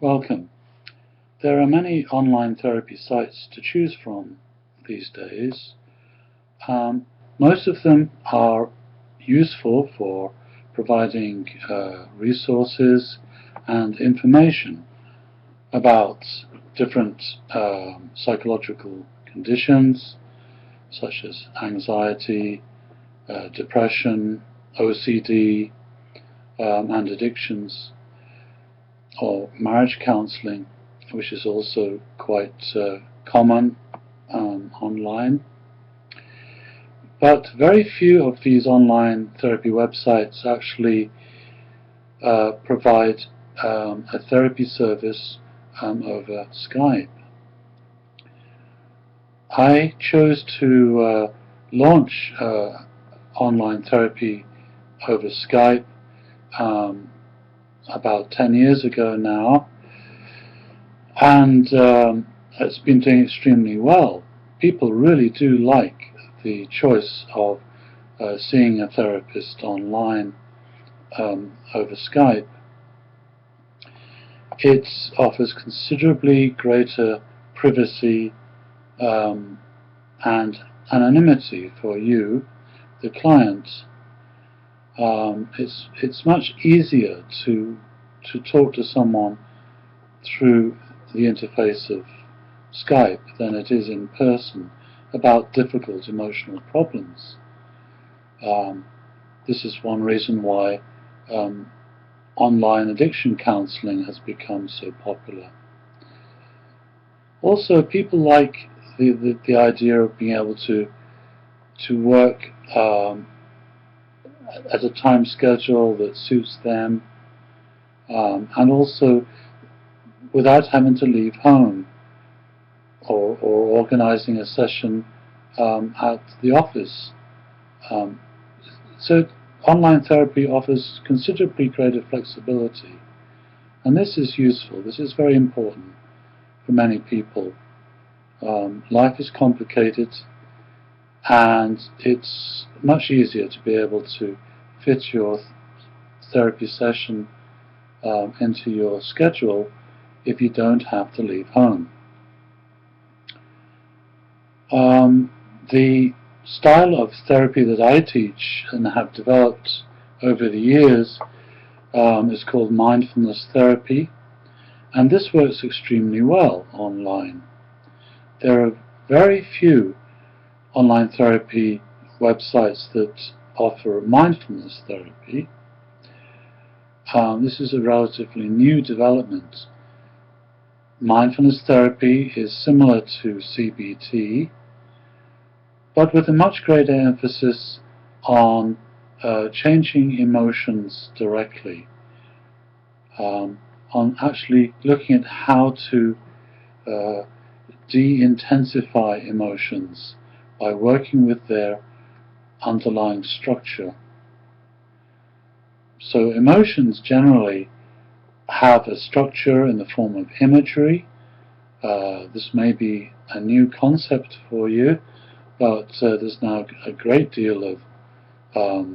Welcome. There are many online therapy sites to choose from these days. Most of them are useful for providing resources and information about different psychological conditions such as anxiety, depression, OCD, and addictions, or marriage counseling, which is also quite common online. But very few of these online therapy websites actually provide a therapy service over Skype. I chose to launch online therapy over Skype about 10 years ago now, and it's been doing extremely well. People really do like the choice of seeing a therapist online over Skype. It offers considerably greater privacy and anonymity for you, the client. It's much easier to talk to someone through the interface of Skype than it is in person about difficult emotional problems. This is one reason why online addiction counseling has become so popular. Also, people like the idea of being able to work at a time schedule that suits them, and also without having to leave home or organizing a session at the office. So online therapy offers considerably greater flexibility, and this is useful. This is very important for many people. Life is complicated, and it's much easier to be able to fit your therapy session into your schedule if you don't have to leave home. The style of therapy that I teach and have developed over the years is called mindfulness therapy, and this works extremely well online. There are very few online therapy websites that offer mindfulness therapy. This is a relatively new development. Mindfulness therapy is similar to CBT, but with a much greater emphasis on changing emotions directly, on actually looking at how to de-intensify emotions by working with their underlying structure. So emotions generally have a structure in the form of imagery. This may be a new concept for you, but there's now a great deal of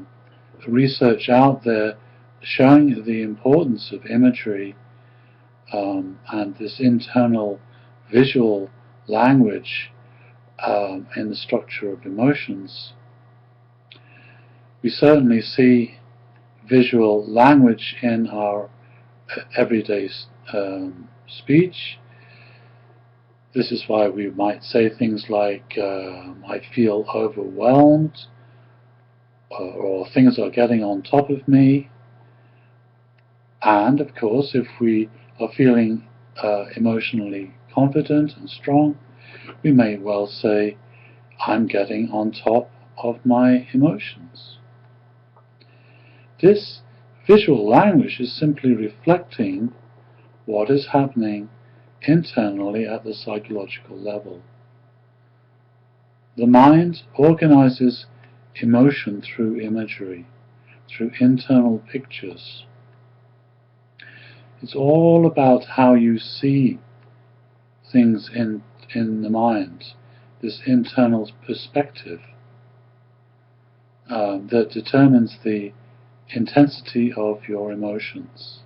research out there showing the importance of imagery and this internal visual language in the structure of emotions. We certainly see visual language in our everyday speech. This is why we might say things like, I feel overwhelmed, or things are getting on top of me. And of course, if we are feeling emotionally confident and strong, we may well say, I'm getting on top of my emotions. This visual language is simply reflecting what is happening internally at the psychological level. The mind organizes emotion through imagery, through internal pictures. It's all about how you see things in the mind, this internal perspective that determines the intensity of your emotions.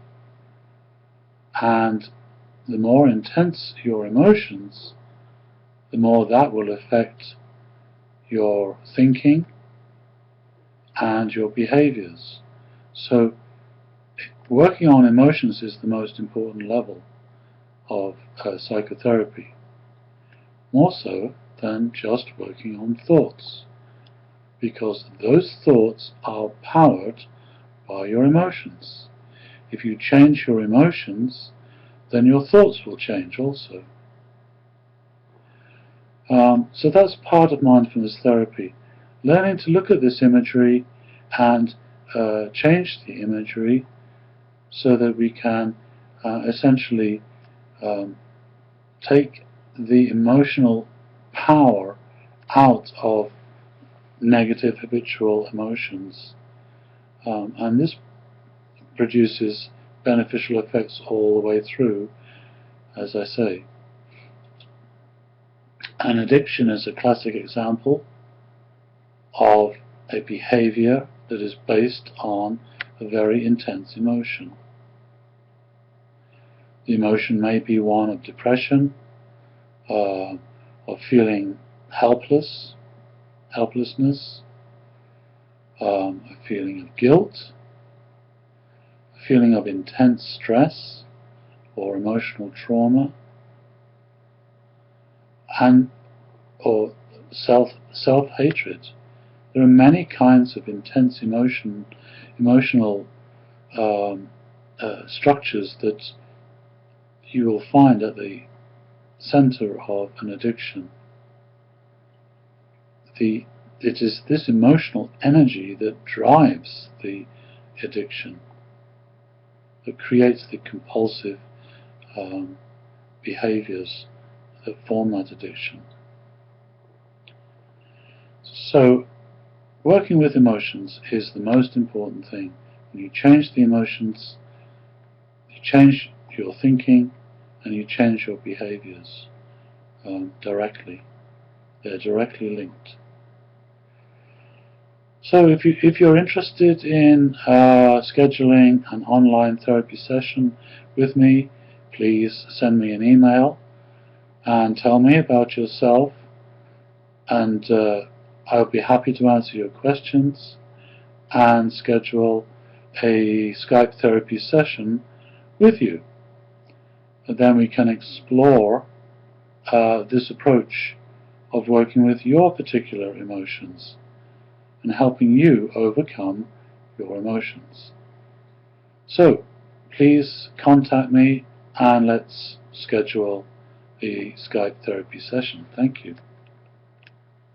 And the more intense your emotions, the more that will affect your thinking and your behaviors. So working on emotions is the most important level of psychotherapy, more so than just working on thoughts, because those thoughts are powered by your emotions. If you change your emotions, then your thoughts will change also. So that's part of mindfulness therapy, learning to look at this imagery and change the imagery so that we can essentially take the emotional power out of negative habitual emotions, and this produces beneficial effects all the way through, as I say. An addiction is a classic example of a behavior that is based on a very intense emotion. The emotion may be one of depression, of feeling helplessness, a feeling of guilt, a feeling of intense stress or emotional trauma, and or self-hatred. There are many kinds of intense emotional structures that you will find at the center of an addiction. It is this emotional energy that drives the addiction, that creates the compulsive behaviors that form that addiction. So, working with emotions is the most important thing. When you change the emotions, you change your thinking and you change your behaviors directly. They're directly linked. So if you're interested in scheduling an online therapy session with me, please send me an email and tell me about yourself, and I'll be happy to answer your questions and schedule a Skype therapy session with you. And then we can explore this approach of working with your particular emotions and helping you overcome your emotions. So please contact me and let's schedule a Skype therapy session. Thank you.